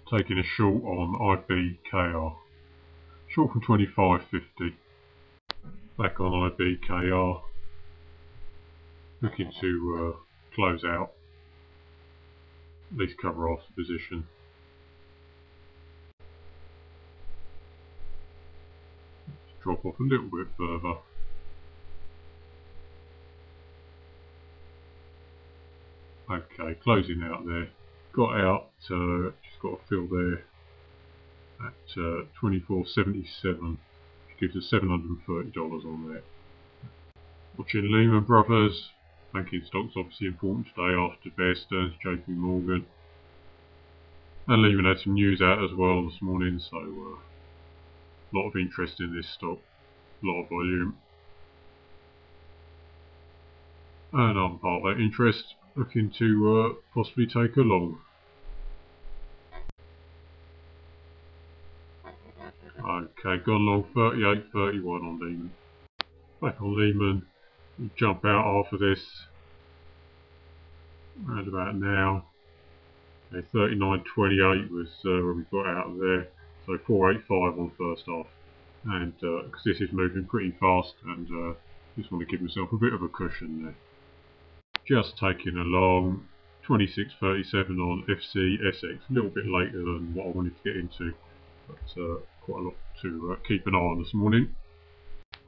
Taking a short on IBKR. Short from 25.50. Back on IBKR. Looking to close out. At least cover off the position. Drop off a little bit further. Okay, closing out there. Got out, just got a fill there at 24.77. Gives us $730 on there. Watching Lehman Brothers. Banking stocks obviously important today after Bear Stearns, JP Morgan. And Lehman had some news out as well this morning, so a lot of interest in this stock. A lot of volume. And I'm part of that interest, looking to possibly take a long. Okay, gone long 38.31 on Lehman. Back on Lehman, we jump out after this, around about now. Okay, 39.28 was where we got out of there, so 4.85 on first half. And because this is moving pretty fast, and just want to give myself a bit of a cushion there. Just taking a long 26.37 on FCSX, a little bit later than what I wanted to get into, but quite a lot to keep an eye on this morning.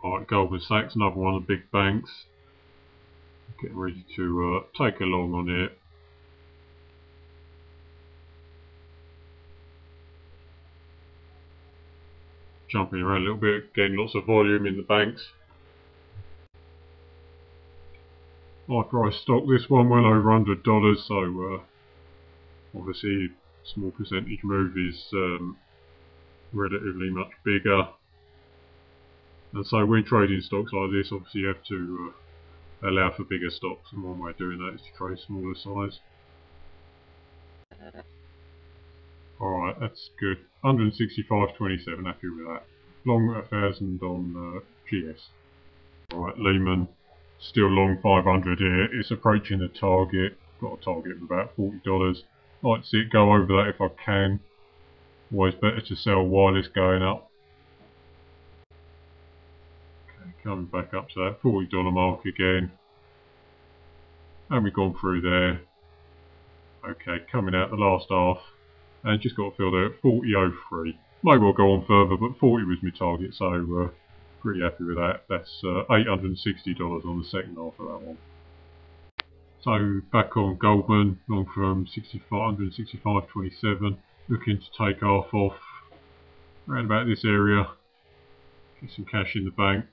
Alright, Goldman Sachs, another one of the big banks. Getting ready to take a long on it. Jumping around a little bit, getting lots of volume in the banks. High price stock, this one well over $100, so obviously small percentage move is relatively much bigger. And so when trading stocks like this, obviously you have to allow for bigger stocks, and one way of doing that is to trade smaller size. Alright, that's good. 165.27, happy with that. Long 1,000 on GS. Alright, Lehman, still long 500 here. It's approaching the target. Got a target of about $40. Like to see it go over that if I can. Always better to sell while it's going up. Okay, coming back up to that $40 mark again. And we've gone through there. Okay, coming out the last half. And just got to feel there at 40.03. May well go on further, but 40 was my target, so pretty happy with that. That's $860 on the second half of that one. So back on Goldman, long from 165.27, looking to take half off around about this area. Get some cash in the bank.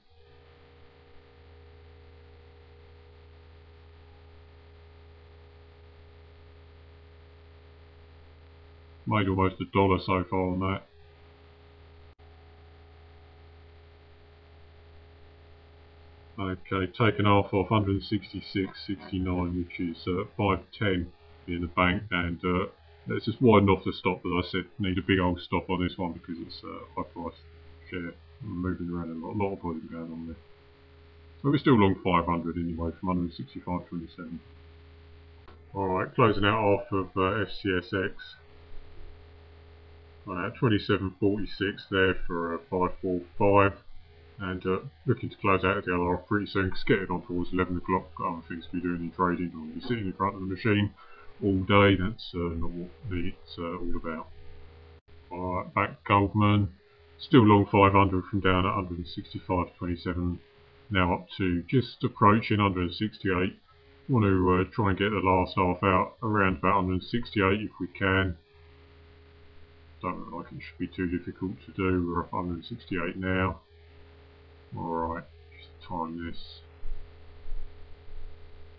Made almost $1 so far on that. Okay, taken half off 166.69, which is 5.10 in the bank, and let's just widen off the stop. As I said, need a big old stop on this one because it's a high price share, moving around a lot of volume going on there. So we're still long 500 anyway from 165.27. Alright, closing out half of FCSX. 27.46 there for 5.45, and looking to close out the other half pretty soon because getting on towards 11 o'clock. Got other things to be doing in trading, or be sitting in front of the machine all day. That's not what it's all about. Alright, back Goldman, still long 500 from down at 165.27, now up to just approaching 168. Want to try and get the last half out around about 168 if we can. Don't look like it should be too difficult to do. We're up 168 now. Alright, just time this.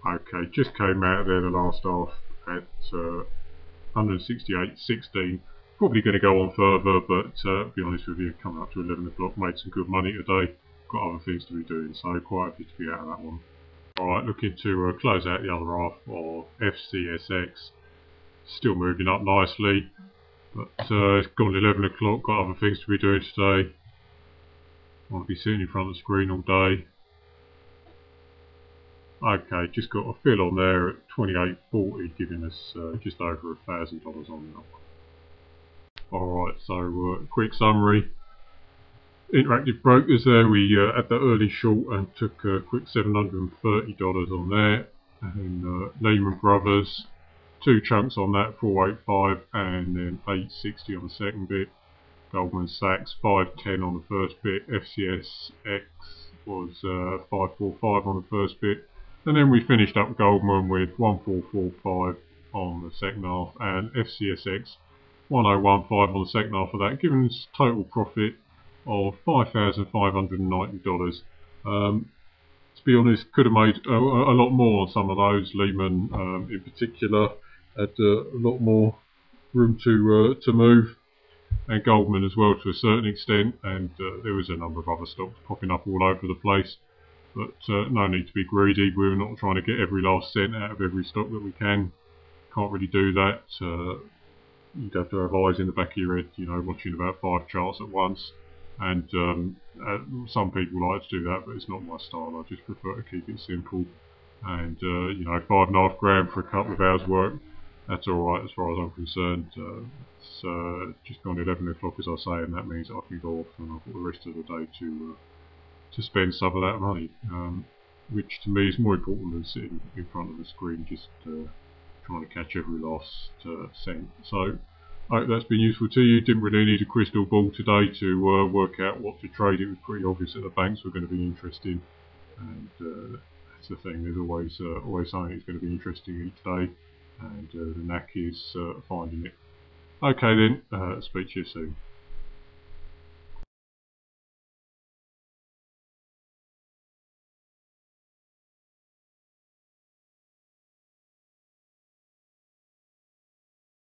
Okay, just came out of there the last half at 168.16. Probably going to go on further, but to be honest with you, coming up to 11 o'clock, made some good money today. Got other things to be doing, so quite happy to be out of that one. Alright, looking to close out the other half of FCSX. Still moving up nicely. But it's gone 11 o'clock, got other things to be doing today. Want to be sitting in front of the screen all day. Okay, just got a fill on there at 28.40, giving us just over $1,000 on that one. Alright, so quick summary. Interactive brokers there, we had that early short and took a quick $730 on there. And Lehman Brothers, two chunks on that, 485 and then 860 on the second bit. Goldman Sachs 510 on the first bit. FCSX was 545 on the first bit. And then we finished up Goldman with 1445 on the second half and FCSX 1015 on the second half of that, giving us total profit of $5,590. To be honest, could have made a lot more on some of those. Lehman in particular had a lot more room to move, and Goldman as well to a certain extent, and there was a number of other stocks popping up all over the place. But no need to be greedy. We're not trying to get every last cent out of every stock that we can. Can't really do that. You'd have to have eyes in the back of your head, watching about 5 charts at once. And some people like to do that, but it's not my style. I just prefer to keep it simple. And £5.5 grand for a couple of hours work, that's alright as far as I'm concerned. It's just gone 11 o'clock as I say, and that means I can go off and I've got the rest of the day to spend some of that money, which to me is more important than sitting in front of the screen just trying to catch every last cent. So I hope that's been useful to you. Didn't really need a crystal ball today to work out what to trade. It was pretty obvious that the banks were going to be interesting, and that's the thing. There's always something that's going to be interesting each day, and the knack is finding it. Okay then, speak to you soon.